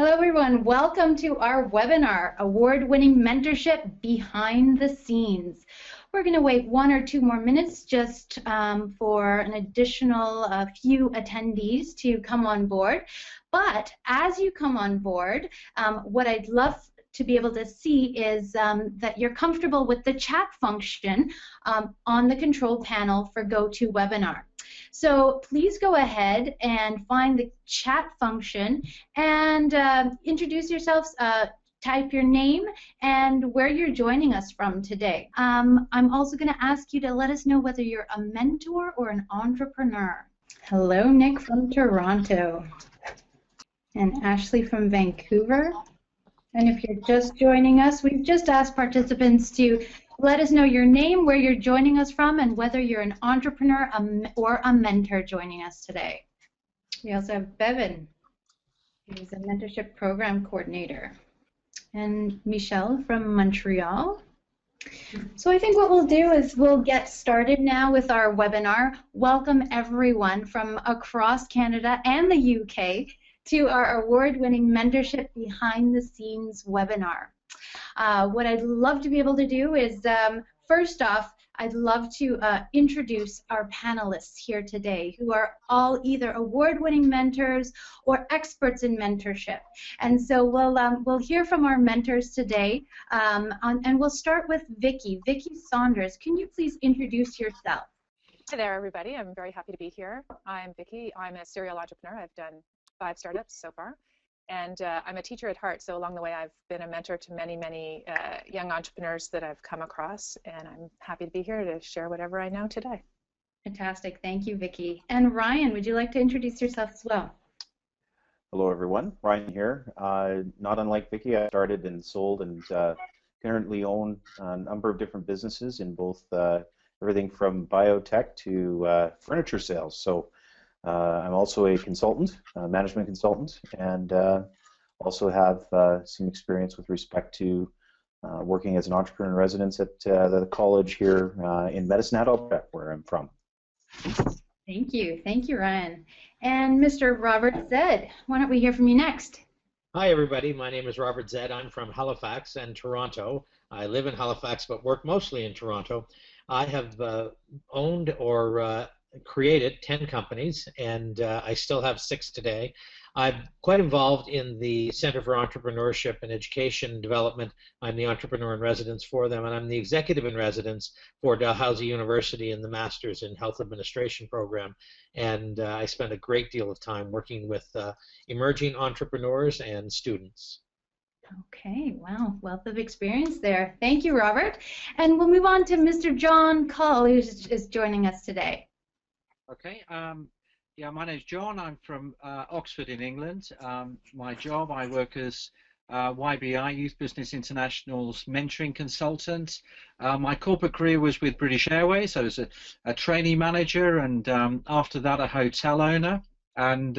Hello everyone, welcome to our webinar, Award-Winning Mentorship Behind the Scenes. We're going to wait 1 or 2 more minutes just for an additional few attendees to come on board. But as you come on board, what I'd love to be able to see is that you're comfortable with the chat function on the control panel for GoToWebinar. So please go ahead and find the chat function and introduce yourselves, type your name and where you're joining us from today. I'm also going to ask you to let us know whether you're a mentor or an entrepreneur. Hello, Nick from Toronto and Ashley from Vancouver. And if you're just joining us, we've just asked participants to let us know your name, where you're joining us from, and whether you're an entrepreneur or a mentor joining us today. We also have Bevan, who's a mentorship program coordinator, and Michelle from Montreal. So I think what we'll do is we'll get started now with our webinar. Welcome everyone from across Canada and the UK to our award-winning Mentorship Behind the Scenes webinar. What I'd love to be able to do is, first off, I'd love to introduce our panelists here today, who are all either award-winning mentors or experts in mentorship. And so we'll hear from our mentors today, and we'll start with Vicki. Vicki Saunders, can you please introduce yourself? Hi there, everybody. I'm very happy to be here. I'm Vicki. I'm a serial entrepreneur. I've done 5 startups so far. And I'm a teacher at heart, so along the way I've been a mentor to many, many young entrepreneurs that I've come across, and I'm happy to be here to share whatever I know today. Fantastic. Thank you, Vicki. And Ryan, would you like to introduce yourself as well? Hello, everyone. Ryan here. Not unlike Vicki, I started and sold and currently own a number of different businesses in both everything from biotech to furniture sales. So I'm also a consultant, a management consultant, and also have some experience with respect to working as an entrepreneur in residence at the college here in Medicine Hat, Alberta, where I'm from. Thank you, Ryan. And Mr. Robert Zed, why don't we hear from you next? Hi, everybody. My name is Robert Zed. I'm from Halifax and Toronto. I live in Halifax, but work mostly in Toronto. I have owned or created 10 companies, and I still have 6 today. I'm quite involved in the Center for Entrepreneurship and Education Development. I'm the entrepreneur in residence for them, and I'm the executive in residence for Dalhousie University in the Masters in Health Administration program. And I spend a great deal of time working with emerging entrepreneurs and students. Okay, wow, wealth of experience there. Thank you, Robert. And we'll move on to Mr. John Cull, who is joining us today. Okay, yeah, my name's John. I'm from Oxford in England. My job, I work as YBI, Youth Business International's mentoring consultant. My corporate career was with British Airways. I was a trainee manager, and after that a hotel owner. And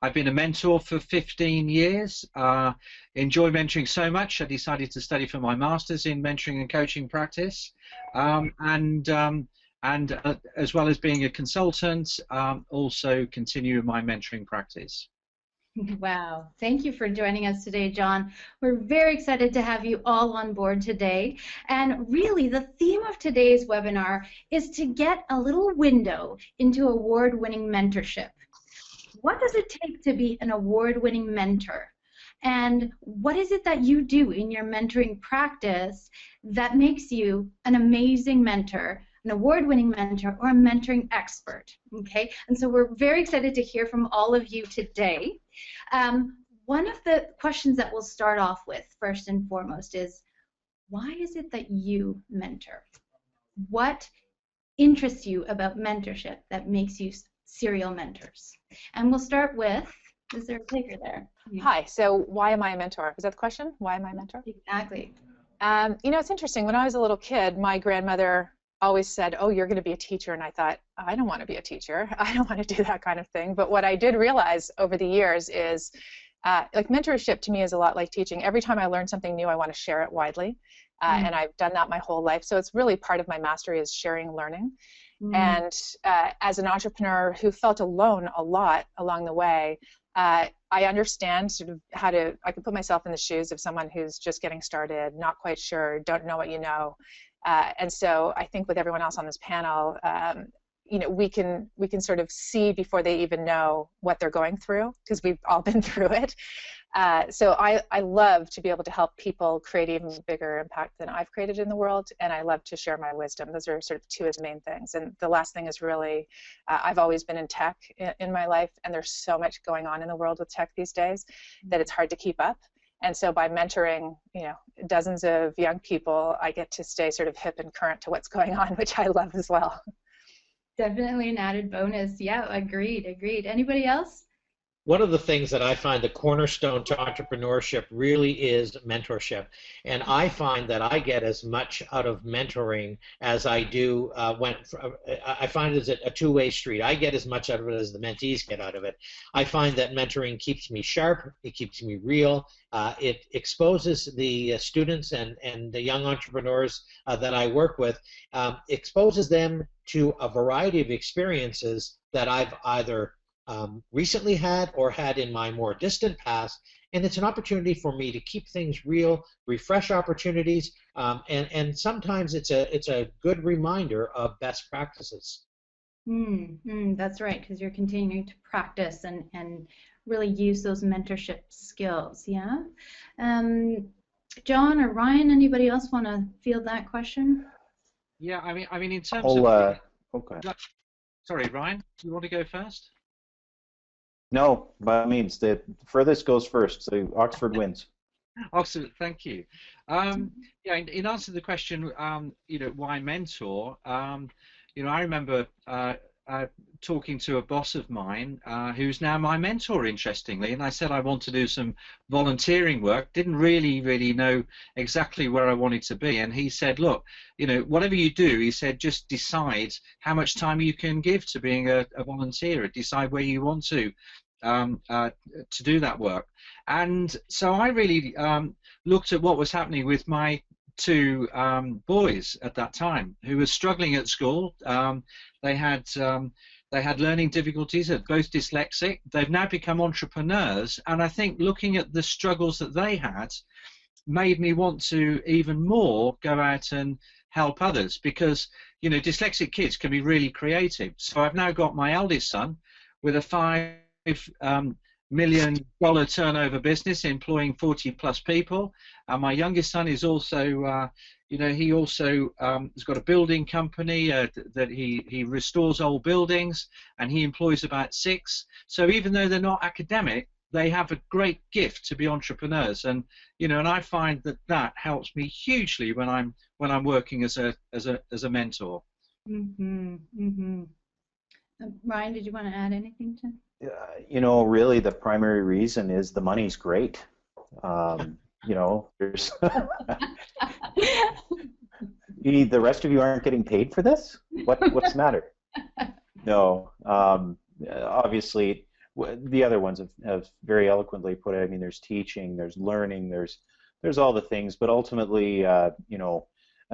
I've been a mentor for 15 years. Enjoy mentoring so much, I decided to study for my master's in mentoring and coaching practice. And as well as being a consultant, also continue my mentoring practice. Wow, thank you for joining us today, John. We're very excited to have you all on board today. And really, the theme of today's webinar is to get a little window into award-winning mentorship. What does it take to be an award-winning mentor? And what is it that you do in your mentoring practice that makes you an amazing mentor, an award-winning mentor, or a mentoring expert? Okay, and so we're very excited to hear from all of you today. One of the questions that we'll start off with, first and foremost, is why is it that you mentor? What interests you about mentorship that makes you serial mentors? And we'll start with, is there a taker there? Hi, so why am I a mentor? Is that the question? Why am I a mentor? Exactly. You know, it's interesting. When I was a little kid, my grandmother always said, oh, you're going to be a teacher. And I thought, I don't want to be a teacher. I don't want to do that kind of thing. But what I did realize over the years is, like, mentorship to me is a lot like teaching. Every time I learn something new, I want to share it widely. And I've done that my whole life. So it's really part of my mastery is sharing learning. And as an entrepreneur who felt alone a lot along the way, I understand sort of I can put myself in the shoes of someone who's just getting started, not quite sure, don't know what you know. And so I think with everyone else on this panel, we can sort of see before they even know what they're going through, because we've all been through it. So I love to be able to help people create even bigger impact than I've created in the world, and I love to share my wisdom. Those are sort of two of the main things. And the last thing is really, I've always been in tech in my life, and there's so much going on in the world with tech these days that it's hard to keep up. And so by mentoring, dozens of young people, I get to stay sort of hip and current to what's going on, which I love as well. Definitely an added bonus. Yeah, agreed. Anybody else? One of the things that I find the cornerstone to entrepreneurship really is mentorship. And I find that I get as much out of mentoring as I do I find it's a two-way street. I get as much out of it as the mentees get out of it. I find that mentoring keeps me sharp, it keeps me real, it exposes the students and the young entrepreneurs that I work with, exposes them to a variety of experiences that I've either recently had or had in my more distant past, and it's an opportunity for me to keep things real, refresh opportunities, and sometimes it's a good reminder of best practices. That's right, because you're continuing to practice and really use those mentorship skills. Yeah. John or Ryan, anybody else want to field that question? Yeah, I mean in terms of okay. Sorry, Ryan, do you want to go first? No, by all means, the furthest goes first, so Oxford wins. Oxford, thank you. Yeah, in answer to the question, why mentor? I remember talking to a boss of mine who's now my mentor, interestingly, and I said I want to do some volunteering work. Didn't really know exactly where I wanted to be, and he said, look, whatever you do, he said, just decide how much time you can give to being a volunteer. Decide where you want to do that work. And so I really looked at what was happening with my two boys at that time who were struggling at school. They had learning difficulties, they're both dyslexic. They've now become entrepreneurs, and I think looking at the struggles that they had made me want to even more go out and help others, because dyslexic kids can be really creative. So I've now got my eldest son with a $5 million turnover business employing 40+ people, and my youngest son is also he also has got a building company that he restores old buildings, and he employs about 6. So even though they're not academic, they have a great gift to be entrepreneurs, and and I find that helps me hugely when I'm working as a mentor. Ryan, did you want to add anything to? Really the primary reason is the money's great. There's the rest of you aren't getting paid for this? What's the matter? No. Obviously, the other ones have very eloquently put it. I mean, there's teaching, there's learning, there's all the things, but ultimately, I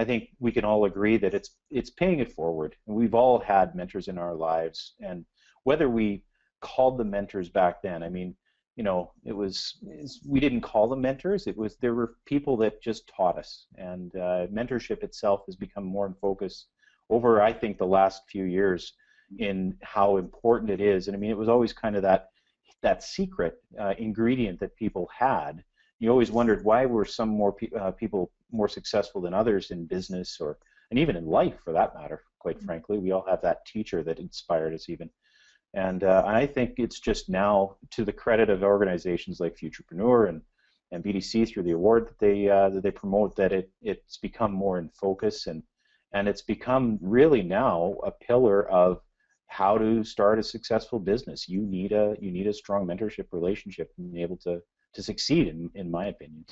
think we can all agree that it's paying it forward. And we've all had mentors in our lives, and whether we called them mentors back then, I mean, we didn't call them mentors. There were people that just taught us, and mentorship itself has become more in focus over, I think, the last few years in how important it is. And I mean, it was always kind of that secret ingredient that people had. You always wondered why were some more people more successful than others in business, and even in life, for that matter. Quite frankly, we all have that teacher that inspired us, even. And I think it's just now, to the credit of organizations like Futurpreneur and BDC through the award that they promote, that it's become more in focus, and it's become really now a pillar of how to start a successful business. You need a strong mentorship relationship to be able to succeed, in my opinion.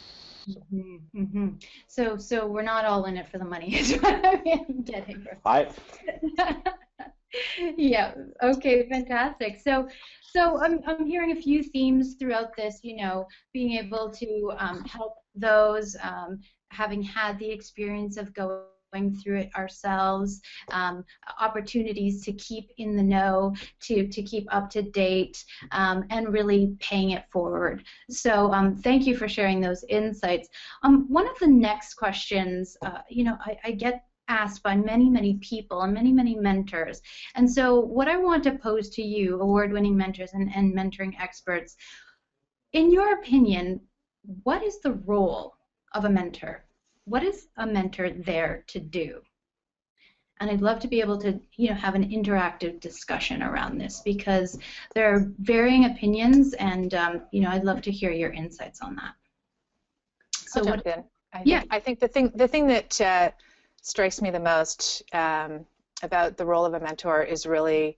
So. So we're not all in it for the money, is what I'm getting from. Yeah. Okay. Fantastic. So I'm hearing a few themes throughout this. Being able to help those having had the experience of going going through it ourselves, opportunities to keep in the know, to keep up to date, and really paying it forward. So thank you for sharing those insights. One of the next questions, I get asked by many people and many mentors, and so what I want to pose to you, award-winning mentors and mentoring experts, in your opinion, what is the role of a mentor? What is a mentor there to do? And I'd love to be able to, have an interactive discussion around this, because there are varying opinions, and I'd love to hear your insights on that. So I'll jump in. I think the thing that strikes me the most about the role of a mentor is really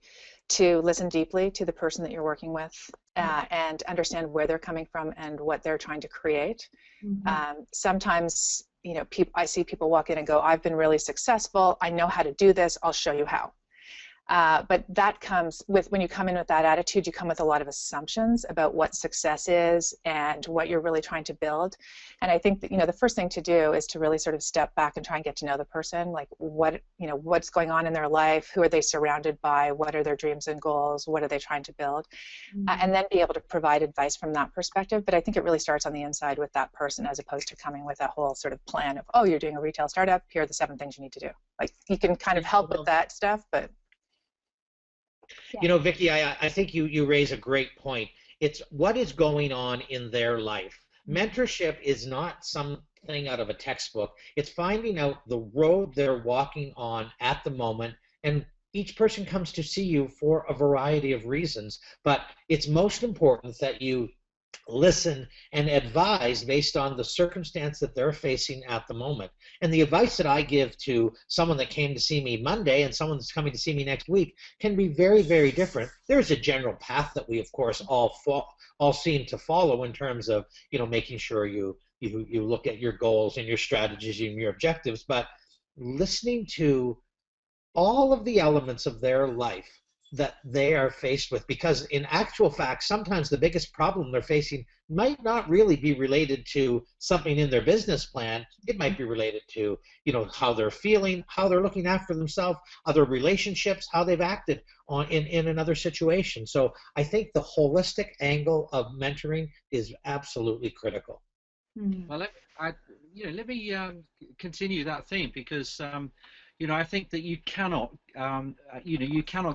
to listen deeply to the person that you're working with, and understand where they're coming from and what they're trying to create. Sometimes, I see people walk in and go, I've been really successful, I know how to do this, I'll show you how. But that comes with, when you come in with that attitude, you come with a lot of assumptions about what success is and what you're really trying to build. And I think that, the first thing to do is to really sort of step back and try and get to know the person, like what's going on in their life, who are they surrounded by, what are their dreams and goals, what are they trying to build, and then be able to provide advice from that perspective. But I think it really starts on the inside with that person, as opposed to coming with a whole sort of plan of, oh, you're doing a retail startup, here are the 7 things you need to do. Like, you can kind of help with that stuff, but Vicki, I think you raise a great point. It's what is going on in their life. Mentorship is not something out of a textbook. It's finding out the road they're walking on at the moment, and each person comes to see you for a variety of reasons, but it's most important that you listen and advise based on the circumstance that they're facing at the moment. And the advice that I give to someone that came to see me Monday and someone that's coming to see me next week can be very different. There's a general path that we, of course, all seem to follow in terms of, making sure you look at your goals and your strategies and your objectives, but listening to all of the elements of their life that they are faced with, because in actual fact, sometimes the biggest problem they're facing might not really be related to something in their business plan. It might be related to, how they're feeling, how they're looking after themselves, other relationships, how they've acted in another situation. So I think the holistic angle of mentoring is absolutely critical. Well, let me continue that theme, because I think that you cannot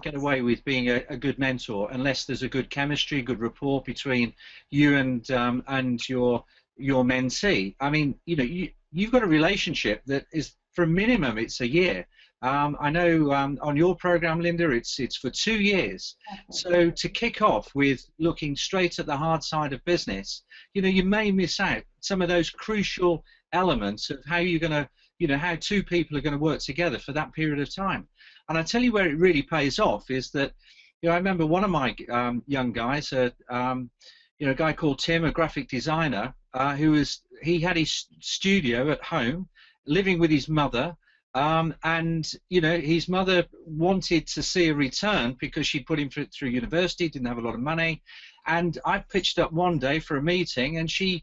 get away with being a good mentor unless there's a good chemistry, good rapport between you and your mentee. I mean, you've got a relationship that is, for a minimum, it's a year. I know on your program, Linda, it's for 2 years. So to kick off with looking straight at the hard side of business, you may miss out some of those crucial elements of how you're going to, how 2 people are going to work together for that period of time. And I tell you where it really pays off is that, I remember one of my young guys, a guy called Tim, a graphic designer, he had his studio at home, living with his mother, and his mother wanted to see a return because she'd put him through university, didn't have a lot of money, and I pitched up one day for a meeting, and she'd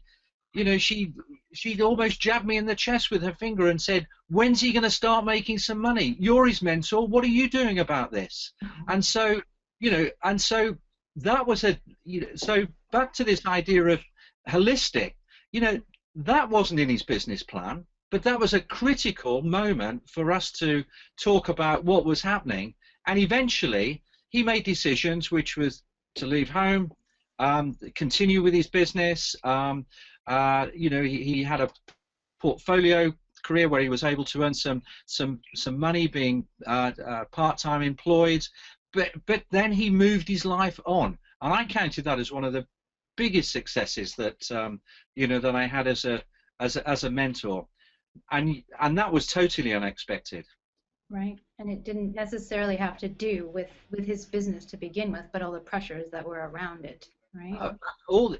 almost jabbed me in the chest with her finger and said, when's he going to start making some money? You're his mentor. What are you doing about this? And so, that was so back to this idea of holistic, that wasn't in his business plan, but that was a critical moment for us to talk about what was happening. And eventually he made decisions, which was to leave home, continue with his business. He had a portfolio career where he was able to earn some money being part-time employed, but then he moved his life on, and I counted that as one of the biggest successes that that I had as a mentor, and that was totally unexpected. Right, and it didn't necessarily have to do with his business to begin with, but all the pressures that were around it. Right.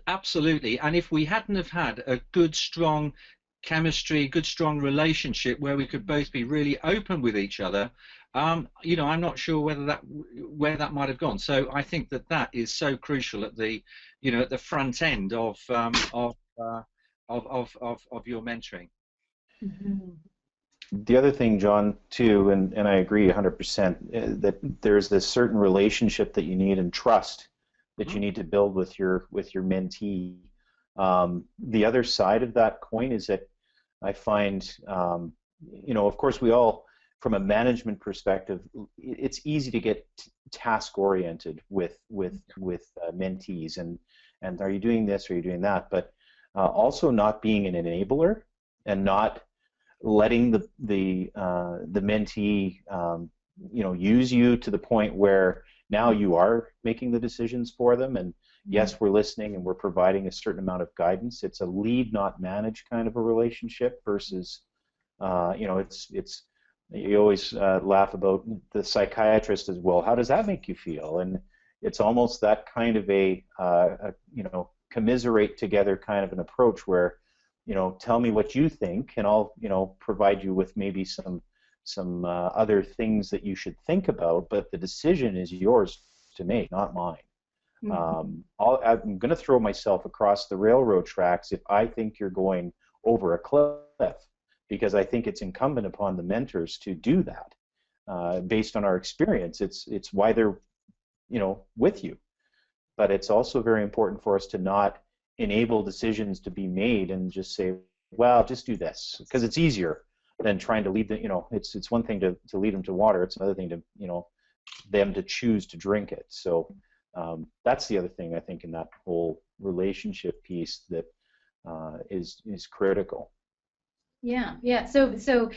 Absolutely, and if we hadn't have had a good, strong chemistry, good, strong relationship where we could both be really open with each other, I'm not sure where that might have gone. So I think that is so crucial at the at the front end of your mentoring. the other thing, John, too, and I agree 100%, that there's this certain relationship that you need and trust that you need to build with your mentee. The other side of that coin is that I find, of course, we all, from a management perspective, it's easy to get task oriented with mentees, and are you doing this, or are you doing that? But also not being an enabler and not letting the mentee use you to the point where now you are making the decisions for them, and yes, we're listening and we're providing a certain amount of guidance. It's a lead, not manage kind of a relationship versus, it's you always laugh about the psychiatrist as well. How does that make you feel? And it's almost that kind of a commiserate together kind of an approach where, tell me what you think, and I'll, provide you with maybe some other things that you should think about, but the decision is yours to make, not mine. I'm going to throw myself across the railroad tracks if I think you're going over a cliff, because I think it's incumbent upon the mentors to do that. Based on our experience, it's why they're, with you. But it's also very important for us to not enable decisions to be made and just say, well, just do this, because it's easier than trying to lead them. It's one thing to lead them to water. It's another thing to, them to choose to drink it. So that's the other thing I think in that whole relationship piece that is critical. Yeah. So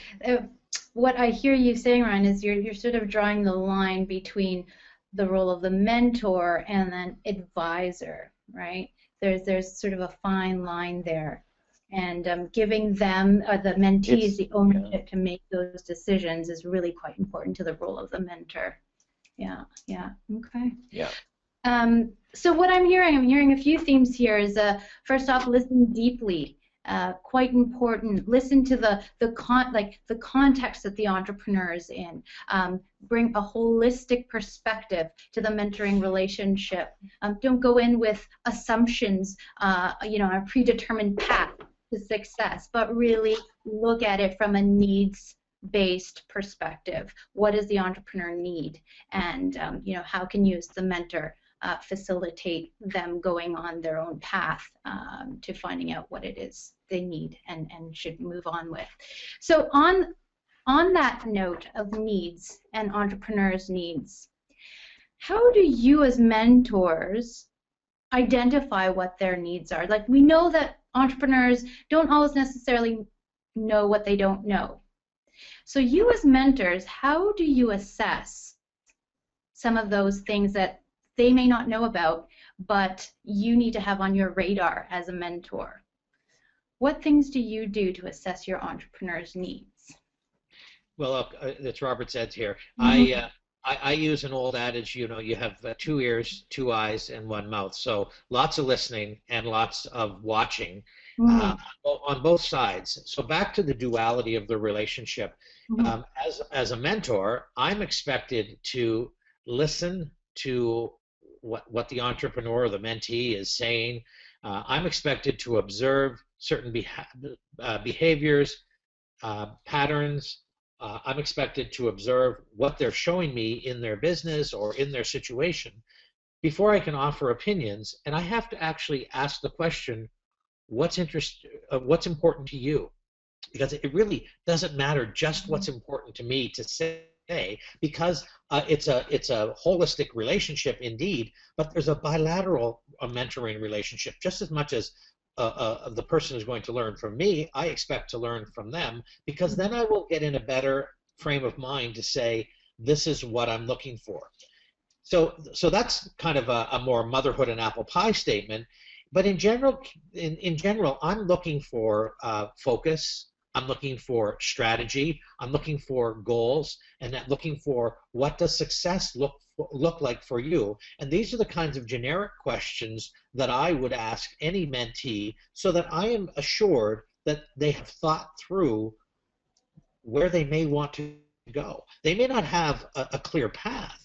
what I hear you saying, Ryan, is you're sort of drawing the line between the role of the mentor and then advisor, right? There's sort of a fine line there, and giving them, the mentees, the ownership to make those decisions is really quite important to the role of the mentor. Yeah. Okay. Yeah. So what I'm hearing a few themes here is, first off, listen deeply. Quite important. Listen to the context that the entrepreneur is in. Bring a holistic perspective to the mentoring relationship. Don't go in with assumptions, a predetermined path to success, but really look at it from a needs-based perspective. What does the entrepreneur need, and how can you, as the mentor, facilitate them going on their own path to finding out what it is they need and should move on with. So on that note of needs and entrepreneurs' needs, how do you as mentors identify what their needs are? Like, we know that entrepreneurs don't always necessarily know what they don't know. So you as mentors, how do you assess some of those things that they may not know about, but you need to have on your radar as a mentor? What things do you do to assess your entrepreneur's needs? Well, it's Robert Zed here. I use an old adage, you have 2 ears, 2 eyes, and 1 mouth. So lots of listening and lots of watching on both sides. So back to the duality of the relationship. As a mentor, I'm expected to listen to what the entrepreneur or the mentee is saying. I'm expected to observe certain behaviors, patterns. I'm expected to observe what they're showing me in their business or in their situation before I can offer opinions. And I have to actually ask the question, what's important to you? Because it really doesn't matter just what's important to me to say, because it's a holistic relationship indeed, but there's a bilateral mentoring relationship. Just as much as the person is going to learn from me, I expect to learn from them, because then I will get in a better frame of mind to say, this is what I'm looking for. So that's kind of a more motherhood and apple pie statement. But in general, I'm looking for focus. I'm looking for strategy. I'm looking for goals, and looking for what does success look like for you. And these are the kinds of generic questions that I would ask any mentee, so that I am assured that they have thought through where they may want to go. They may not have a clear path.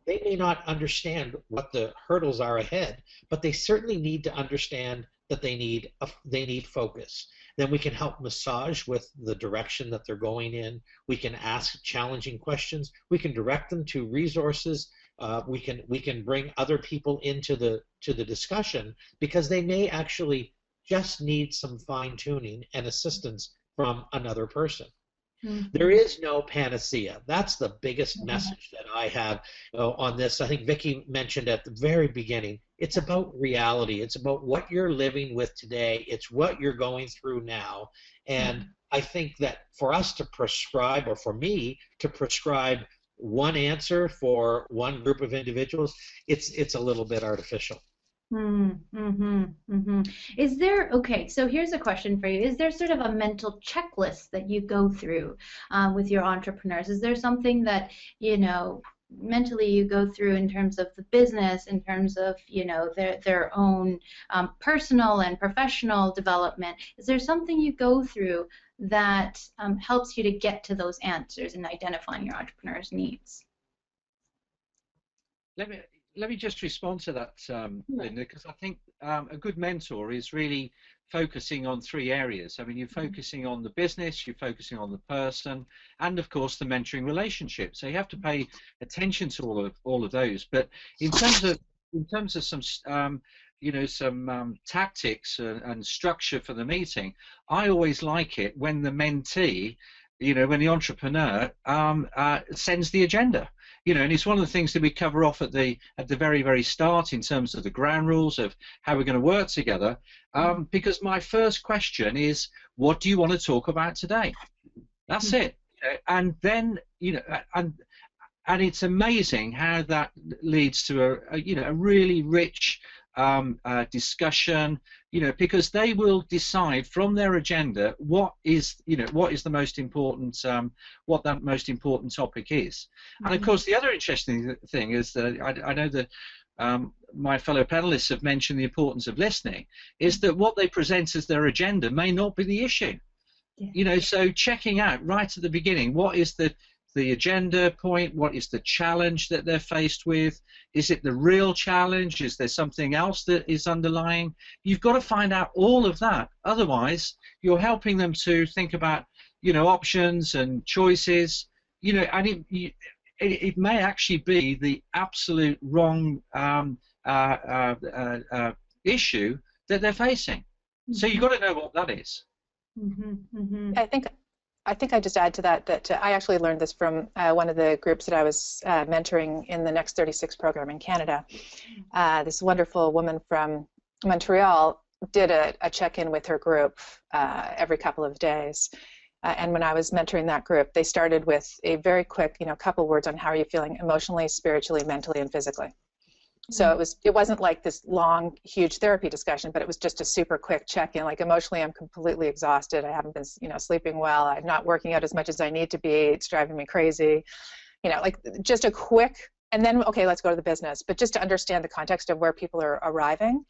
They may not understand what the hurdles are ahead, but they certainly need to understand that they need focus. Then we can help massage with the direction that they're going in. We can ask challenging questions. We can direct them to resources. We can bring other people into the discussion, because they may actually just need some fine-tuning and assistance from another person. There is no panacea. That's the biggest message that I have on this. I think Vicki mentioned at the very beginning, it's about reality. It's about what you're living with today. It's what you're going through now. And I think that for us to prescribe, or for me to prescribe one answer for one group of individuals, it's a little bit artificial. Is there, okay, so here's a question for you. Is there sort of a mental checklist that you go through with your entrepreneurs? Is there something that, you know, mentally you go through in terms of the business, in terms of, you know, their own personal and professional development? Is there something you go through that helps you to get to those answers and identifying your entrepreneur's needs? Let me just respond to that, Linda, because I think a good mentor is really focusing on three areas. I mean, you're focusing on the business, you're focusing on the person, and of course the mentoring relationship. So you have to pay attention to all of those. But in terms of some you know, some tactics and structure for the meeting, I always like it when the mentee, you know, when the entrepreneur sends the agenda. You know, and it's one of the things that we cover off at the very, very start in terms of the ground rules of how we're going to work together. Because my first question is, what do you want to talk about today? That's it. And then, you know, and it's amazing how that leads to a really rich discussion. You know, because they will decide from their agenda what is the most important, what that most important topic is. And of course, the other interesting thing is that I know that my fellow panelists have mentioned the importance of listening, is that what they present as their agenda may not be the issue. You know, so checking out right at the beginning, what is the agenda point, what is the challenge that they're faced with, is it the real challenge, is there something else that is underlying? You've got to find out all of that, otherwise you're helping them to think about, you know, options and choices, you know, and it may actually be the absolute wrong issue that they're facing. So you've got to know what that is. I think I just add to that I actually learned this from one of the groups that I was mentoring in the Next 36 program in Canada. This wonderful woman from Montreal did a check-in with her group every couple of days. And when I was mentoring that group, they started with a very quick, you know, couple words on how are you feeling emotionally, spiritually, mentally, and physically. So it wasn't like this long, huge therapy discussion, but it was just a super quick check-in. Like emotionally, I'm completely exhausted. I haven't been, you know, sleeping well. I'm not working out as much as I need to be. It's driving me crazy. You know, like just a quick, and then okay, let's go to the business. But just to understand the context of where people are arriving,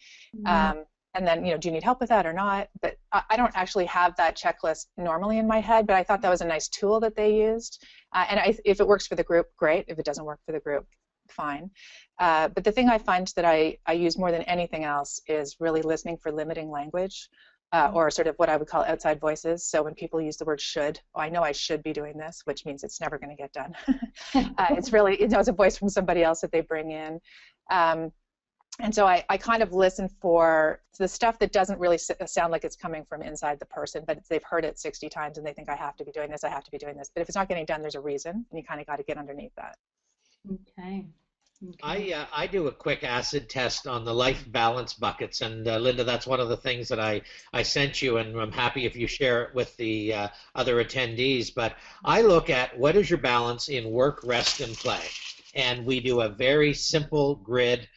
and then, you know, do you need help with that or not? But I don't actually have that checklist normally in my head. But I thought that was a nice tool that they used. And if it works for the group, great. If it doesn't work for the group, fine. But the thing I find that I use more than anything else is really listening for limiting language, or sort of what I would call outside voices. So when people use the word should, oh, I know I should be doing this, which means it's never going to get done. It's really, you know, it's a voice from somebody else that they bring in. And so I kind of listen for the stuff that doesn't really sound like it's coming from inside the person, but they've heard it 60 times and they think I have to be doing this, I have to be doing this. But if it's not getting done, there's a reason, and you kind of got to get underneath that. Okay. I do a quick acid test on the life balance buckets, and Linda, that's one of the things that I sent you, and I'm happy if you share it with the other attendees. But I look at what is your balance in work, rest, and play, and we do a very simple grid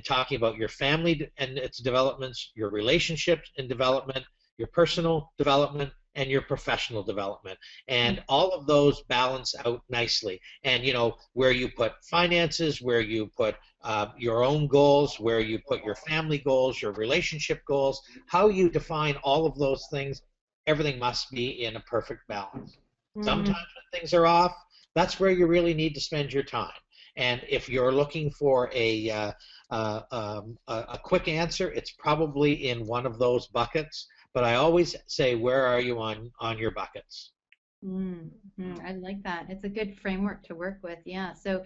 talking about your family and its developments, your relationships and development, your personal development, and your professional development, and all of those balance out nicely. And you know, where you put finances, where you put your own goals, where you put your family goals, your relationship goals, how you define all of those things, everything must be in a perfect balance. Sometimes when things are off, that's where you really need to spend your time. And if you're looking for a quick answer, it's probably in one of those buckets. But I always say, where are you on your buckets? I like that. It's a good framework to work with. Yeah. So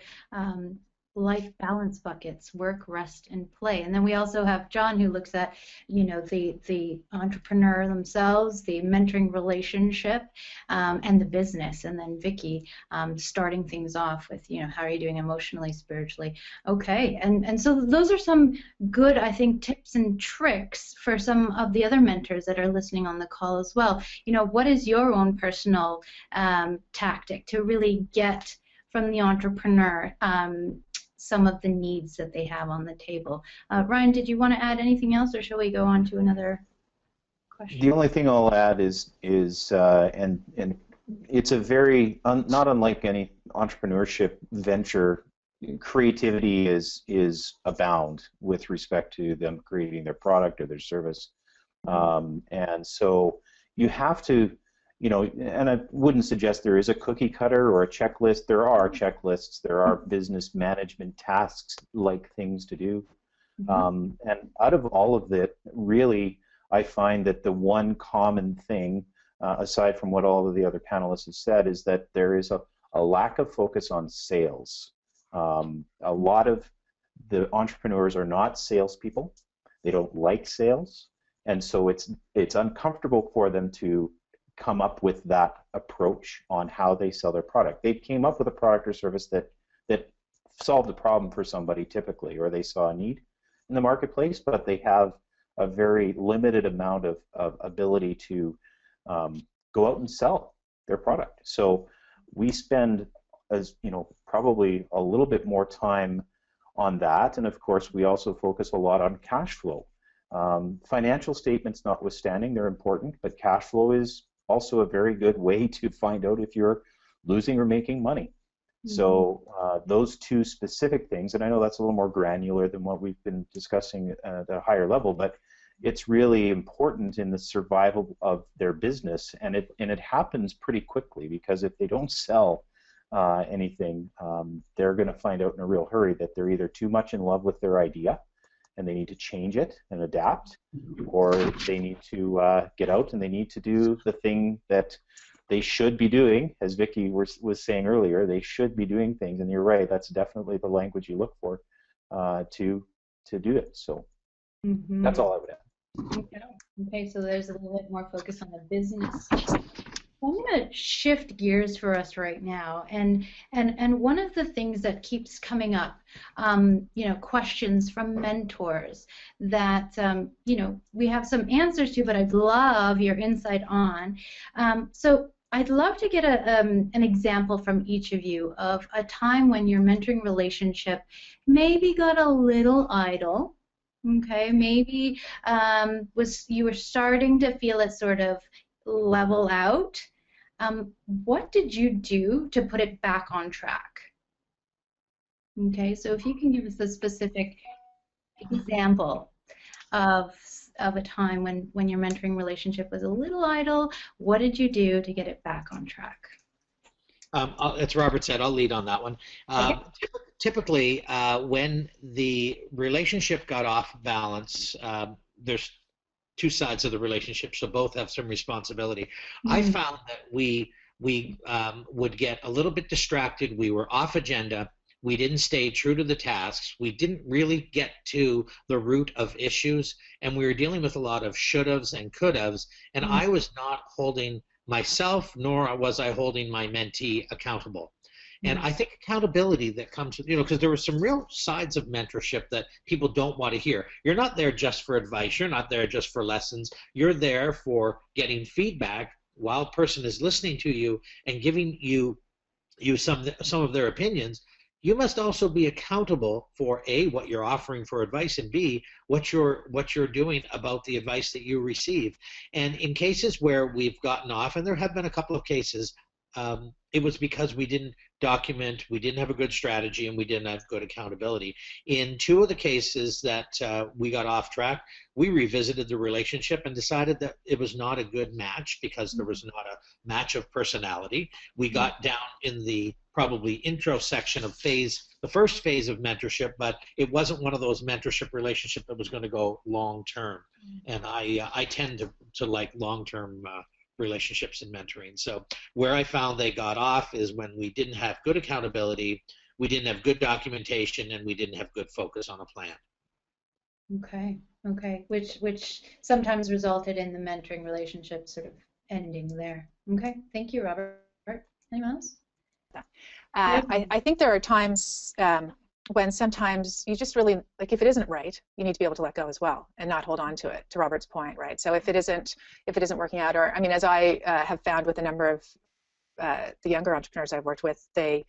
life balance buckets: work, rest, and play. And then we also have John, who looks at, the entrepreneur themselves, the mentoring relationship, and the business. And then Vicki, starting things off with, how are you doing emotionally, spiritually? Okay. And so those are some good, I think, tips and tricks for some of the other mentors that are listening on the call as well. What is your own personal tactic to really get from the entrepreneur some of the needs that they have on the table? Ryan, did you want to add anything else, or shall we go on to another question? The only thing I'll add is and it's a very not unlike any entrepreneurship venture, creativity is abound with respect to them creating their product or their service, and so you have to. And I wouldn't suggest there is a cookie cutter or a checklist. There are checklists. There are business management tasks-like things to do. And out of all of it, really, I find that the one common thing, aside from what all of the other panelists have said, is that there is a lack of focus on sales. A lot of the entrepreneurs are not salespeople. They don't like sales. And so it's uncomfortable for them to come up with that approach on how they sell their product. They came up with a product or service that solved a problem for somebody typically, or they saw a need in the marketplace, but they have a very limited amount of ability to go out and sell their product. So we spend, probably a little bit more time on that, and of course we also focus a lot on cash flow. Financial statements notwithstanding, they're important, but cash flow is also a very good way to find out if you're losing or making money. So those two specific things, and I know that's a little more granular than what we've been discussing at a higher level, but it's really important in the survival of their business, and it happens pretty quickly, because if they don't sell anything, they're going to find out in a real hurry that they're either too much in love with their idea and they need to change it and adapt, or they need to get out and they need to do the thing that they should be doing. As Vicki was saying earlier, they should be doing things, and you're right, that's definitely the language you look for to do it. So that's all I would add. Okay, so there's a little bit more focus on the business. I'm going to shift gears for us right now, and one of the things that keeps coming up, questions from mentors that we have some answers to, but I'd love your insight on. So I'd love to get an example from each of you of a time when your mentoring relationship maybe got a little idle. Okay, maybe you were starting to feel it sort of level out. What did you do to put it back on track? Okay, so if you can give us a specific example of a time when your mentoring relationship was a little idle, what did you do to get it back on track? As Robert said, I'll lead on that one. Okay. Typically, when the relationship got off balance, there's two sides of the relationship, so both have some responsibility. I found that we would get a little bit distracted. We were off agenda. We didn't stay true to the tasks. We didn't really get to the root of issues, and we were dealing with a lot of should-haves and could-haves, and I was not holding myself, nor was I holding my mentee accountable. And I think accountability that comes with, because there were some real sides of mentorship that people don't want to hear. You're not there just for advice. You're not there just for lessons. You're there for getting feedback while a person is listening to you and giving you some of their opinions. You must also be accountable for A, what you're offering for advice, and B, what you're doing about the advice that you receive. And in cases where we've gotten off, and there have been a couple of cases, it was because we didn't document, we didn't have a good strategy, and we didn't have good accountability. In two of the cases that we got off track, we revisited the relationship and decided that it was not a good match because there was not a match of personality. We got down in the probably intro section of the first phase of mentorship, but it wasn't one of those mentorship relationships that was going to go long term. And I tend to like long term relationships in mentoring. So where I found they got off is when we didn't have good accountability, we didn't have good documentation, and we didn't have good focus on a plan. Okay, okay, which sometimes resulted in the mentoring relationship sort of ending there. Okay, thank you, Robert. Anyone else? I think there are times when sometimes you just really, like, if it isn't right, you need to be able to let go as well and not hold on to it, to Robert's point, right? So if it isn't working out, or I mean, as I have found with a number of the younger entrepreneurs I've worked with, they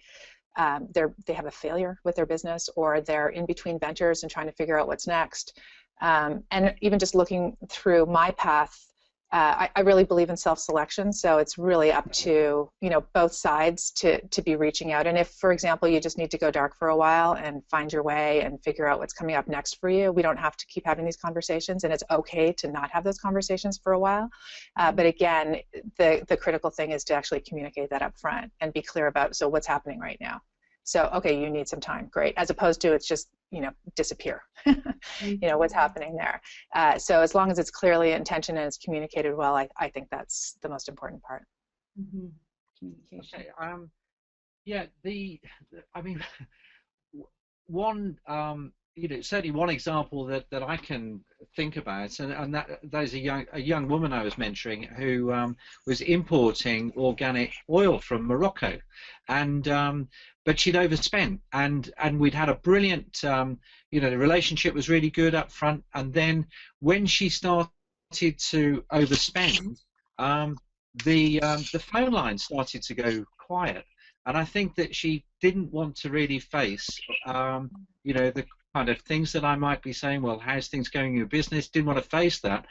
have a failure with their business, or they're in between ventures and trying to figure out what's next. And even just looking through my path, I really believe in self-selection, so it's really up to, you know, both sides to be reaching out. And if, for example, you just need to go dark for a while and find your way and figure out what's coming up next for you, we don't have to keep having these conversations, and it's okay to not have those conversations for a while. But again, the critical thing is to actually communicate that up front and be clear about, so what's happening right now? So, okay, you need some time, great, as opposed to it's just, you know, disappear. You know, what's happening there. So as long as it's clearly intention and it's communicated well, I think that's the most important part. Mm-hmm. Communication. Okay, yeah, I mean, one, you know, certainly one example that I can think about, and that is a young woman I was mentoring who was importing organic oil from Morocco, and but she'd overspent, and we'd had a brilliant, you know, the relationship was really good up front, and then when she started to overspend, the phone line started to go quiet, and I think that she didn't want to really face, you know, the kind of things that I might be saying, well, how's things going in your business? Didn't want to face that.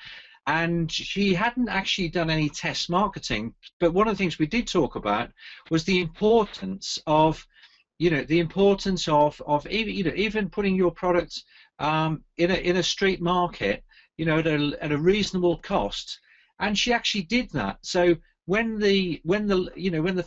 And she hadn't actually done any test marketing, but one of the things we did talk about was the importance of, you know, even, you know, even putting your products in a street market, you know, at a reasonable cost. And she actually did that. So when the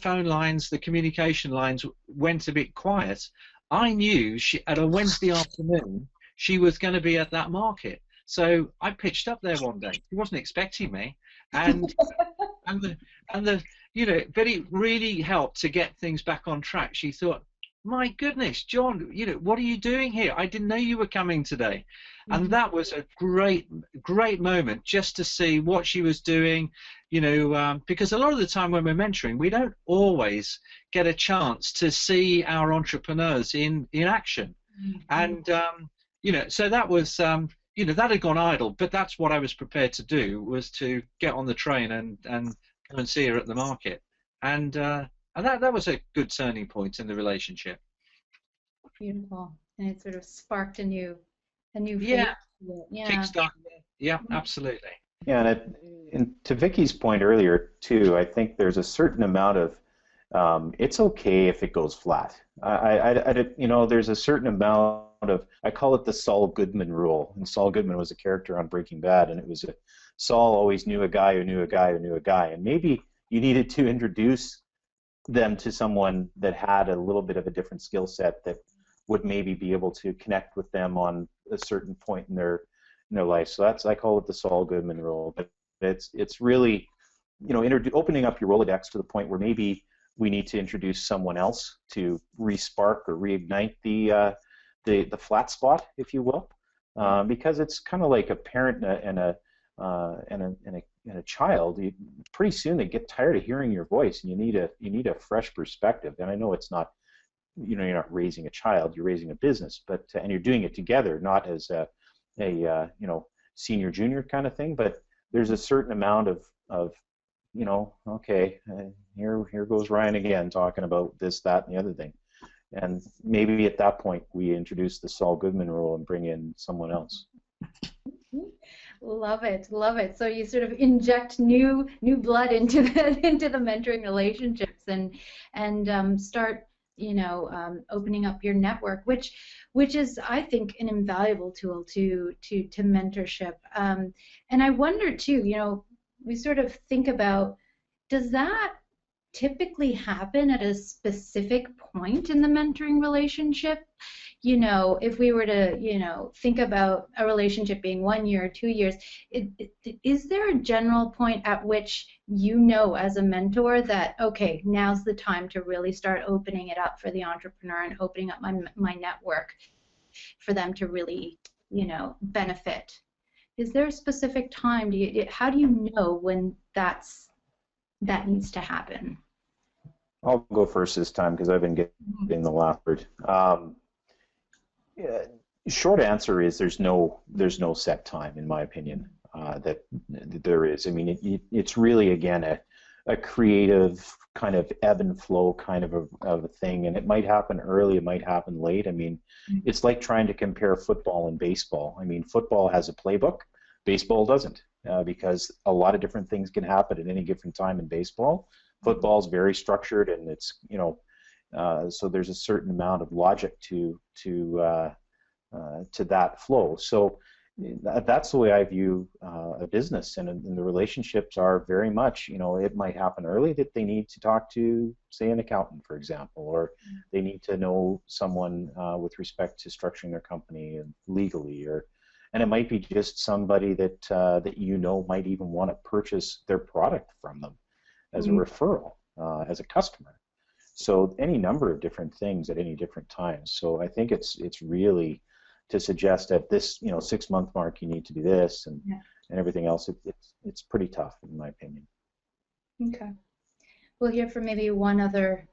phone lines, the communication lines went a bit quiet, I knew at a Wednesday afternoon she was going to be at that market. So I pitched up there one day. She wasn't expecting me, and you know, but it really helped to get things back on track. She thought, my goodness, John, you know, what are you doing here? I didn't know you were coming today. And that was a great moment just to see what she was doing, you know, because a lot of the time when we're mentoring, we don't always get a chance to see our entrepreneurs in action. And, you know, so that was, you know, that had gone idle, but that's what I was prepared to do, was to get on the train and come and see her at the market. And that was a good turning point in the relationship. Beautiful. And it sort of sparked a new Yeah. Yeah. Kickstart. Yeah, absolutely. Yeah, and to Vicki's point earlier too, I think there's a certain amount of it's okay if it goes flat. You know, there's a certain amount of, I call it the Saul Goodman rule. And Saul Goodman was a character on Breaking Bad, and it was Saul always knew a guy who knew a guy who knew a guy, and maybe you needed to introduce them to someone that had a little bit of a different skill set that would maybe be able to connect with them on a certain point in their life. So I call it the Saul Goodman rule. But it's really, you know, opening up your Rolodex to the point where maybe we need to introduce someone else to re-spark or reignite the flat spot, if you will, because it's kind of like a parent and a child. Pretty soon they get tired of hearing your voice, and you need a fresh perspective. And I know it's not, you know, you're not raising a child, you're raising a business, but and you're doing it together, not as a you know, senior junior kind of thing. But there's a certain amount of you know, okay, here goes Ryan again talking about this, that, and the other thing. And maybe at that point we introduce the Saul Goodman rule and bring in someone else. Love it, love it. So you sort of inject new blood into the mentoring relationships and start, you know, opening up your network, which is, I think, an invaluable tool to mentorship. And I wonder too, you know, we sort of think about, does that typically happen at a specific point in the mentoring relationship? You know, if we were to, you know, think about a relationship being 1 year or 2 years, is there a general point at which you know as a mentor that, okay, now's the time to really start opening it up for the entrepreneur and opening up my network for them to really, you know, benefit? Is there a specific time? How do you know when that needs to happen? I'll go first this time because I've been getting the last word. Yeah, short answer is there's no set time, in my opinion, that there is. I mean, it's really, again, a creative kind of ebb and flow kind of a thing, and it might happen early, it might happen late. I mean, it's like trying to compare football and baseball. I mean, football has a playbook, baseball doesn't, because a lot of different things can happen at any given time in baseball. Football is very structured, and it's, you know, so there's a certain amount of logic to that flow. So that's the way I view a business, and the relationships are very much, you know, it might happen early that they need to talk to, say, an accountant, for example, or they need to know someone with respect to structuring their company and legally, and it might be just somebody that that you know might even want to purchase their product from them as a referral, as a customer. So any number of different things at any different times. So I think it's really to suggest at this, you know, 6-month mark you need to do this and everything else. It's pretty tough, in my opinion. Okay, we'll hear from maybe one other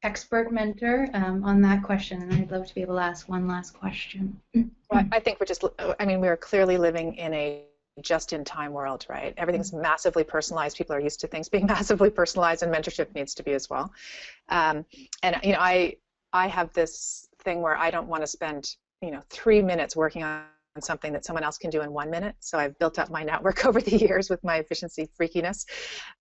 expert mentor on that question, and I'd love to be able to ask one last question. Well, I think we're clearly living in a just-in-time world, right? Everything's massively personalized. People are used to things being massively personalized, and mentorship needs to be as well. And you know, I have this thing where I don't want to spend, you know, 3 minutes working on something that someone else can do in 1 minute. So I've built up my network over the years with my efficiency freakiness,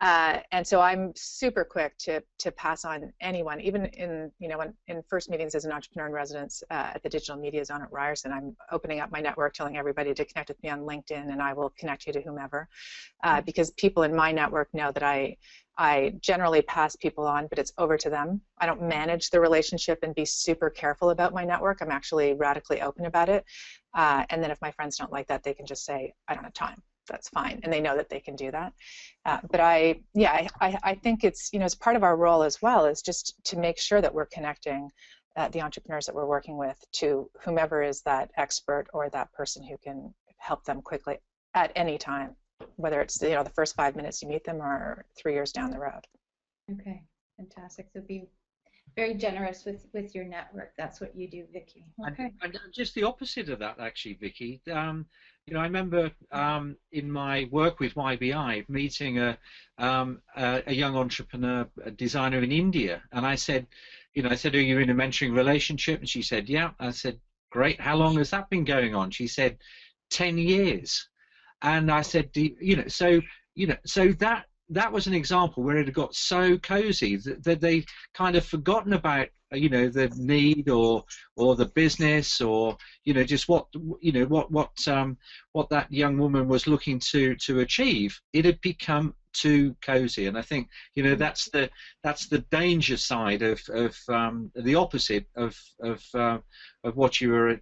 and so I'm super quick to pass on anyone, even in, you know, in first meetings as an entrepreneur in residence at the digital media zone at Ryerson. I'm opening up my network, telling everybody to connect with me on LinkedIn, and I will connect you to whomever, because people in my network know that I generally pass people on, but it's over to them. I don't manage the relationship and be super careful about my network. I'm actually radically open about it. And then if my friends don't like that, they can just say, I don't have time. That's fine. And they know that they can do that. But I think it's, you know, as part of our role as well is just to make sure that we're connecting the entrepreneurs that we're working with to whomever is that expert or that person who can help them quickly at any time, whether it's, you know, the first 5 minutes you meet them or 3 years down the road. Okay, fantastic. So be very generous with your network. That's what you do, Vicki. Okay. And just the opposite of that, actually, Vicki. You know, I remember in my work with YBI meeting a young entrepreneur, a designer in India, and I said, you know, are you in a mentoring relationship? And she said, yeah. I said, great. How long has that been going on? She said, 10 years. And I said, so that was an example where it had got so cozy that they kind of forgotten about, you know, the need or the business or, you know, just what that young woman was looking to achieve. It had become too cozy, and I think, you know, that's the danger side of the opposite of what you were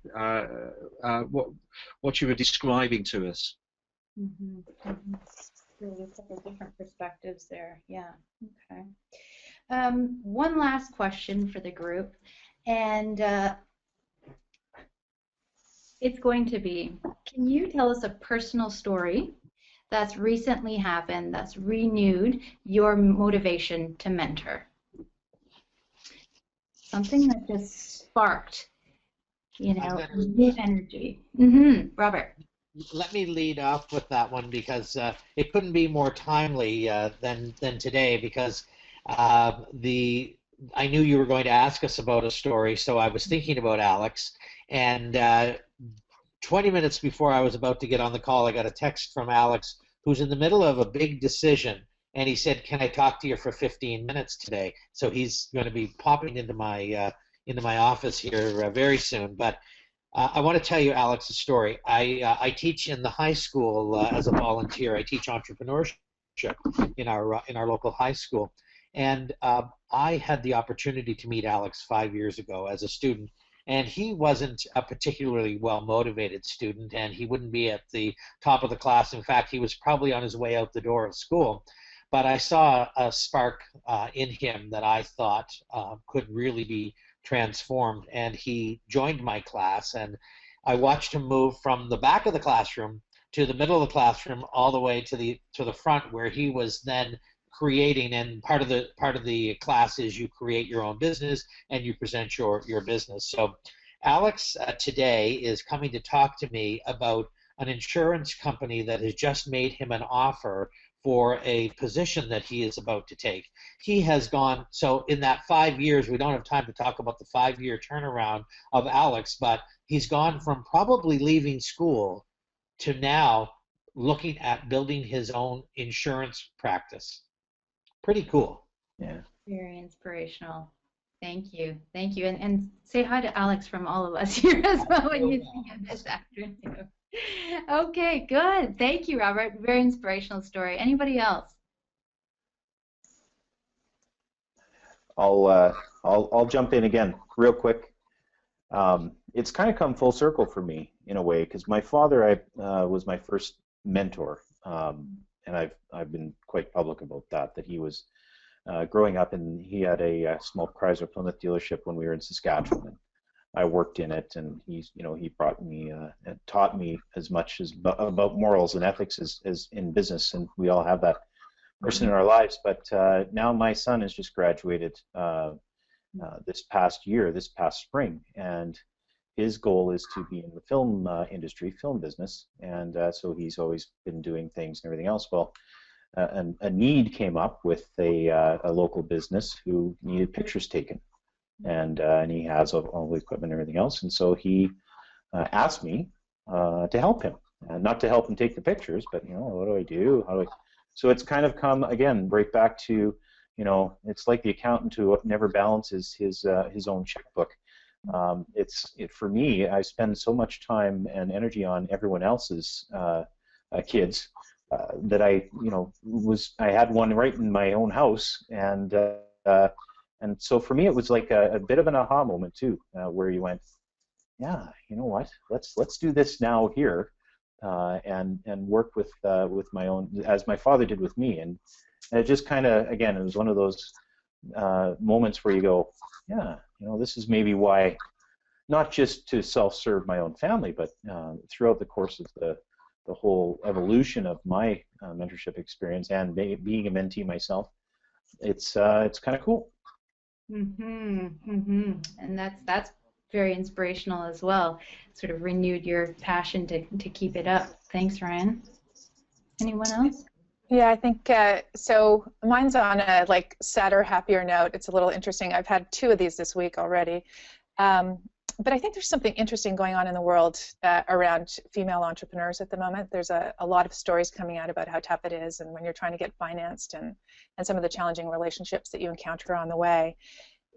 what you were describing to us. Really a couple different perspectives there. Yeah. Okay. One last question for the group, and it's going to be: can you tell us a personal story that's recently happened that's renewed your motivation to mentor? Something that just sparked, you know, new energy. Robert. Let me lead off with that one because it couldn't be more timely than today, because I knew you were going to ask us about a story, so I was thinking about Alex, and 20 minutes before I was about to get on the call, I got a text from Alex, who's in the middle of a big decision, and he said, can I talk to you for 15 minutes today? So he's going to be popping into my office here very soon. But I want to tell you, Alex, a story. I teach in the high school as a volunteer. I teach entrepreneurship. in our local high school. And I had the opportunity to meet Alex 5 years ago as a student, and he wasn't a particularly well-motivated student, and he wouldn't be at the top of the class. In fact, he was probably on his way out the door of school. But I saw a spark in him that I thought could really be transformed, and he joined my class, and I watched him move from the back of the classroom to the middle of the classroom all the way to the front, where he was then creating. And part of the class is you create your own business and you present your business. So Alex today is coming to talk to me about an insurance company that has just made him an offer for a position that he is about to take. He has gone, so in that 5 years, we don't have time to talk about the 5-year turnaround of Alex, but he's gone from probably leaving school to now looking at building his own insurance practice. Pretty cool. Yeah. Very inspirational. Thank you. Thank you. And say hi to Alex from all of us here as well when you see him this afternoon. Okay, good. Thank you, Robert. Very inspirational story. Anybody else? I'll jump in again real quick. It's kind of come full circle for me in a way, because my father was my first mentor, and I've been quite public about that he was growing up, and he had a small Chrysler Plymouth dealership when we were in Saskatchewan. I worked in it, and he brought me and taught me as much as about morals and ethics as in business, and we all have that person in our lives. But now my son has just graduated this past spring, and his goal is to be in the film industry, film business, and so he's always been doing things and everything else. Well, a need came up with a local business who needed pictures taken. And he has all the equipment and everything else, and so he asked me to help him, not to help him take the pictures, but what do I do? How do I? So it's kind of come again right back to it's like the accountant who never balances his own checkbook. For me, I spend so much time and energy on everyone else's kids that I had one right in my own house, and so for me, it was like a bit of an aha moment too, where you went, yeah, you know what? Let's do this now here, and work with my own, as my father did with me, and it just kind of, again, it was one of those moments where you go, yeah, this is maybe why, not just to self-serve my own family, but throughout the course of the whole evolution of my mentorship experience and being a mentee myself, it's kind of cool. And that's very inspirational as well. Sort of renewed your passion to keep it up. Thanks, Ryan. Anyone else? Yeah, I think so. Mine's on a sadder, happier note. It's a little interesting. I've had 2 of these this week already. But I think there's something interesting going on in the world around female entrepreneurs at the moment. There's a lot of stories coming out about how tough it is, and when you're trying to get financed, and some of the challenging relationships that you encounter on the way.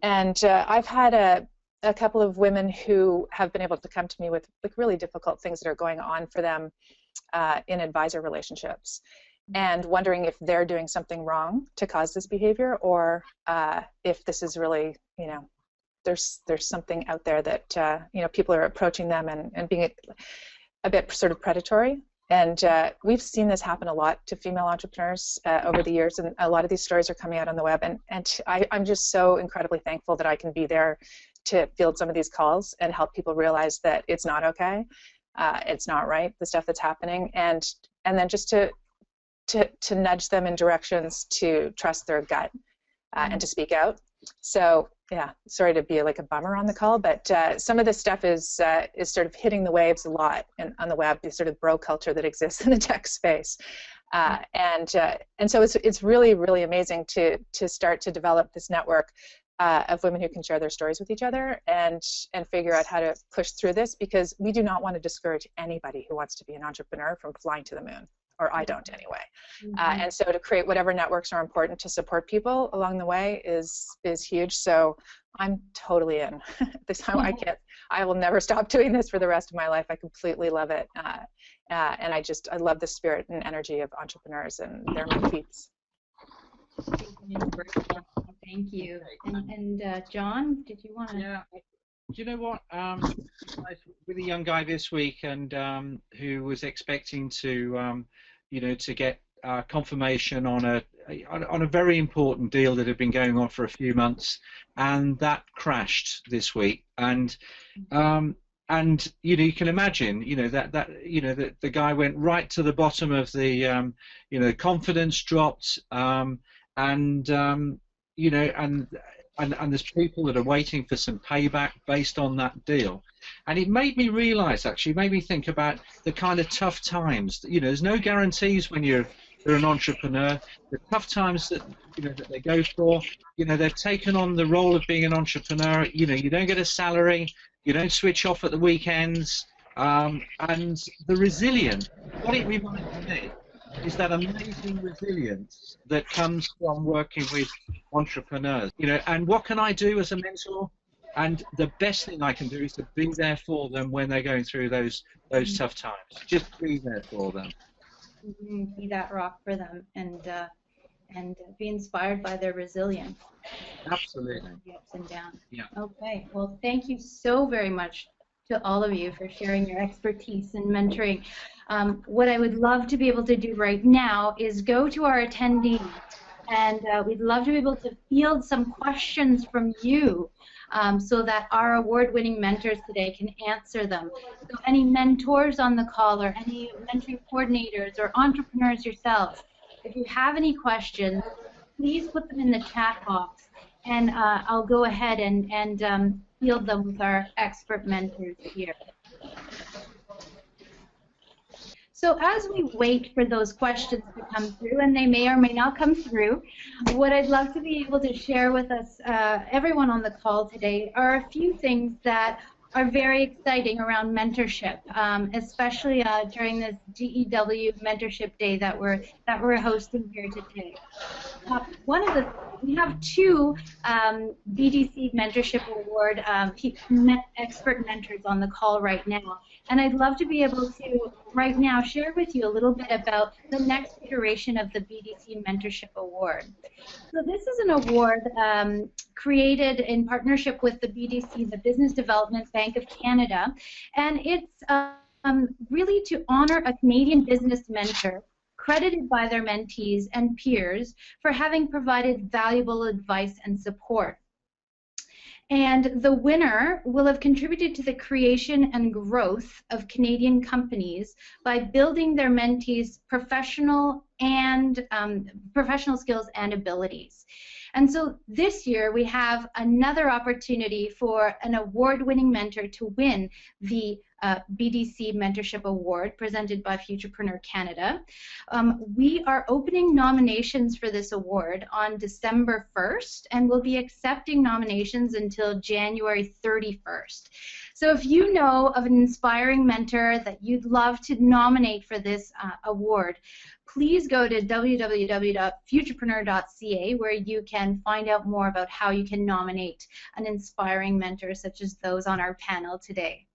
And I've had a couple of women who have been able to come to me with really difficult things that are going on for them in advisor relationships, and wondering if they're doing something wrong to cause this behavior, or if this is really, there's something out there that people are approaching them and being a bit sort of predatory. And we've seen this happen a lot to female entrepreneurs over the years, and a lot of these stories are coming out on the web. And I'm just so incredibly thankful that I can be there to field some of these calls and help people realize that it's not okay, it's not right, the stuff that's happening, and then just to nudge them in directions to trust their gut and to speak out. So yeah, sorry to be like a bummer on the call, but some of this stuff is sort of hitting the waves a lot on the web, the sort of bro culture that exists in the tech space, and so it's really, really amazing to start to develop this network of women who can share their stories with each other and figure out how to push through this, because we do not want to discourage anybody who wants to be an entrepreneur from flying to the moon. Or I don't anyway. And so to create whatever networks are important to support people along the way is huge. So I'm totally in. This time I will never stop doing this for the rest of my life. I completely love it. And I love the spirit and energy of entrepreneurs, and they're my peeps. Thank you. And John, did you want to? Yeah. Do you know what? I was with a young guy this week, and who was expecting to, to get confirmation on a very important deal that had been going on for a few months, and that crashed this week. And you can imagine, that the guy went right to the bottom of the, confidence dropped, and there's people that are waiting for some payback based on that deal. And it made me realize, actually, made me think about the kind of tough times. There's no guarantees when you're an entrepreneur. The tough times that that they go for, they've taken on the role of being an entrepreneur. You don't get a salary, you don't switch off at the weekends, and the resilience. What it reminded me is that amazing resilience that comes from working with entrepreneurs. And what can I do as a mentor? And the best thing I can do is to be there for them when they're going through those tough times. Just be there for them. Be that rock for them, and be inspired by their resilience. Absolutely. The ups and downs. Yeah. Okay. Well, thank you so very much to all of you for sharing your expertise in mentoring. What I would love to be able to do right now is go to our attendees, and we'd love to be able to field some questions from you, so that our award-winning mentors today can answer them. So any mentors on the call, or any mentoring coordinators, or entrepreneurs yourselves, if you have any questions, please put them in the chat box, and I'll go ahead and field them with our expert mentors here. So as we wait for those questions to come through, and they may or may not come through, what I'd love to be able to share with us, everyone on the call today, are a few things that are very exciting around mentorship, especially during this GEW Mentorship Day that we're hosting here today. We have two BDC Mentorship Award expert mentors on the call right now, and I'd love to be able to right now share with you a little bit about the next iteration of the BDC Mentorship Award. So this is an award created in partnership with the BDC, the Business Development Bank of Canada, and it's really to honor a Canadian business mentor credited by their mentees and peers for having provided valuable advice and support. And the winner will have contributed to the creation and growth of Canadian companies by building their mentees' professional skills and abilities. And so this year we have another opportunity for an award-winning mentor to win the BDC Mentorship Award presented by Futurpreneur Canada. We are opening nominations for this award on December 1st, and we'll be accepting nominations until January 31st. So if you know of an inspiring mentor that you'd love to nominate for this award, please go to www.futurpreneur.ca, where you can find out more about how you can nominate an inspiring mentor such as those on our panel today.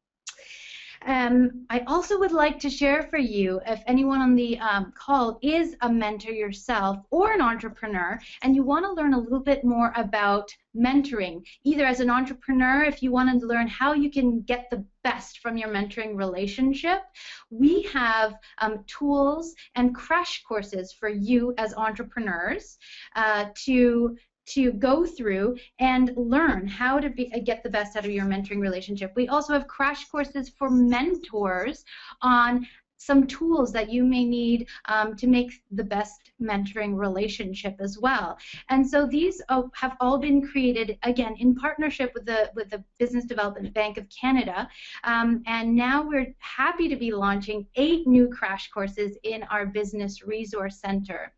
I also would like to share for you, if anyone on the call is a mentor yourself or an entrepreneur, and you want to learn a little bit more about mentoring, either as an entrepreneur, if you want to learn how you can get the best from your mentoring relationship, we have tools and crash courses for you as entrepreneurs to go through and learn how to get the best out of your mentoring relationship. We also have crash courses for mentors on some tools that you may need to make the best mentoring relationship as well. And so these have all been created, again, in partnership with the Business Development Bank of Canada. And now we're happy to be launching 8 new crash courses in our Business Resource Center.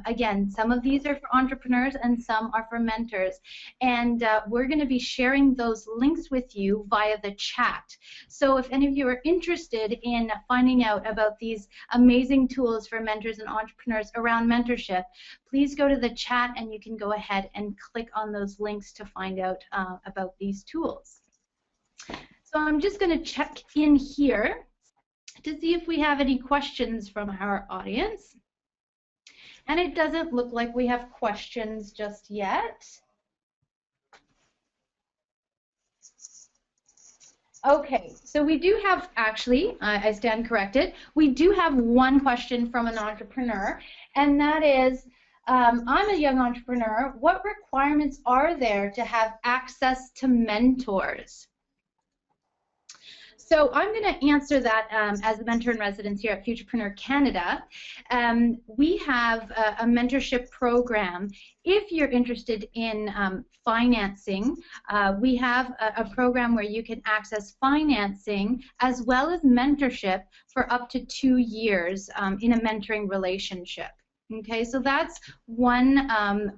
Again, some of these are for entrepreneurs and some are for mentors. And we're going to be sharing those links with you via the chat. So if any of you are interested in finding out about these amazing tools for mentors and entrepreneurs around mentorship, please go to the chat and you can go ahead and click on those links to find out about these tools. So I'm just going to check in here to see if we have any questions from our audience. And it doesn't look like we have questions just yet. Okay, so we do have, actually, I stand corrected, we do have one question from an entrepreneur, and that is, I'm a young entrepreneur. What requirements are there to have access to mentors? So I'm going to answer that as a mentor in residence here at Futurpreneur Canada. We have a mentorship program. If you're interested in financing, we have a program where you can access financing as well as mentorship for up to 2 years in a mentoring relationship. Okay, so that's one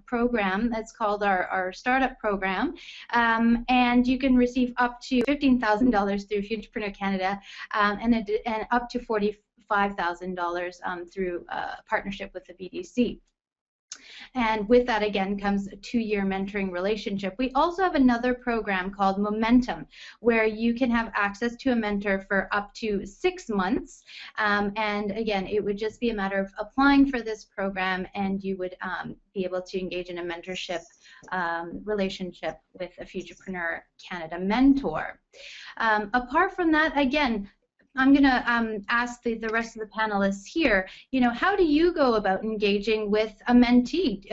program that's called our startup program, and you can receive up to $15,000 through Futurpreneur Canada, and up to $45,000 through partnership with the BDC. And with that, again, comes a 2-year mentoring relationship. We also have another program called Momentum, where you can have access to a mentor for up to 6 months. And again, it would just be a matter of applying for this program, and you would be able to engage in a mentorship relationship with a Futurpreneur Canada mentor. Apart from that, again, I'm going to ask the rest of the panelists here, how do you go about engaging with a mentee?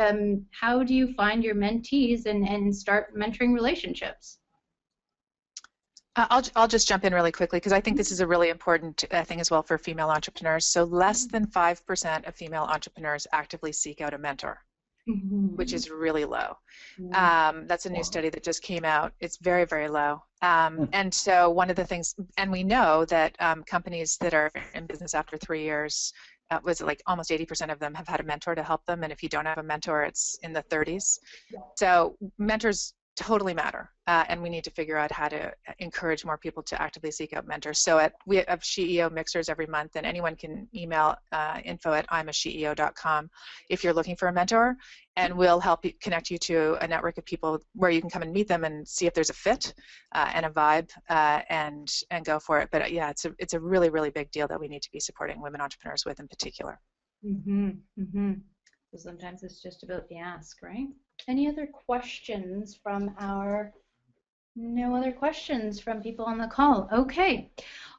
How do you find your mentees and start mentoring relationships? I'll just jump in really quickly because I think this is a really important thing as well for female entrepreneurs. So less than 5% of female entrepreneurs actively seek out a mentor. Which is really low. That's a new study that just came out. It's very, very low. And so one of the things, and we know that companies that are in business after 3 years, was like almost 80% of them have had a mentor to help them, and if you don't have a mentor, it's in the 30s. So mentors totally matter, and we need to figure out how to encourage more people to actively seek out mentors. So we have CEO mixers every month, and anyone can email info@imasheo.com if you're looking for a mentor, and we'll help you connect you to a network of people where you can come and meet them and see if there's a fit and a vibe, and go for it. But yeah, it's a really, really big deal that we need to be supporting women entrepreneurs with in particular. So sometimes it's just about the ask, right? Any other questions from no other questions from people on the call? Okay.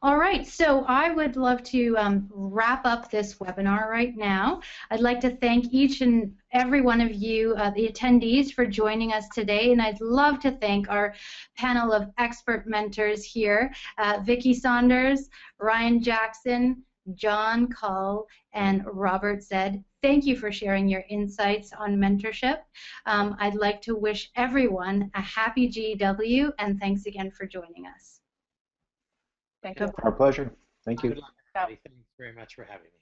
All right. So I would love to wrap up this webinar right now. I'd like to thank each and every one of you, the attendees, for joining us today. And I'd love to thank our panel of expert mentors here, Vicki Saunders, Ryan Jackson, John Cull, and Robert Zed. Thank you for sharing your insights on mentorship. I'd like to wish everyone a happy GW, and thanks again for joining us. Thank you. Our pleasure. Thank you. Good luck, everybody. Thanks very much for having me.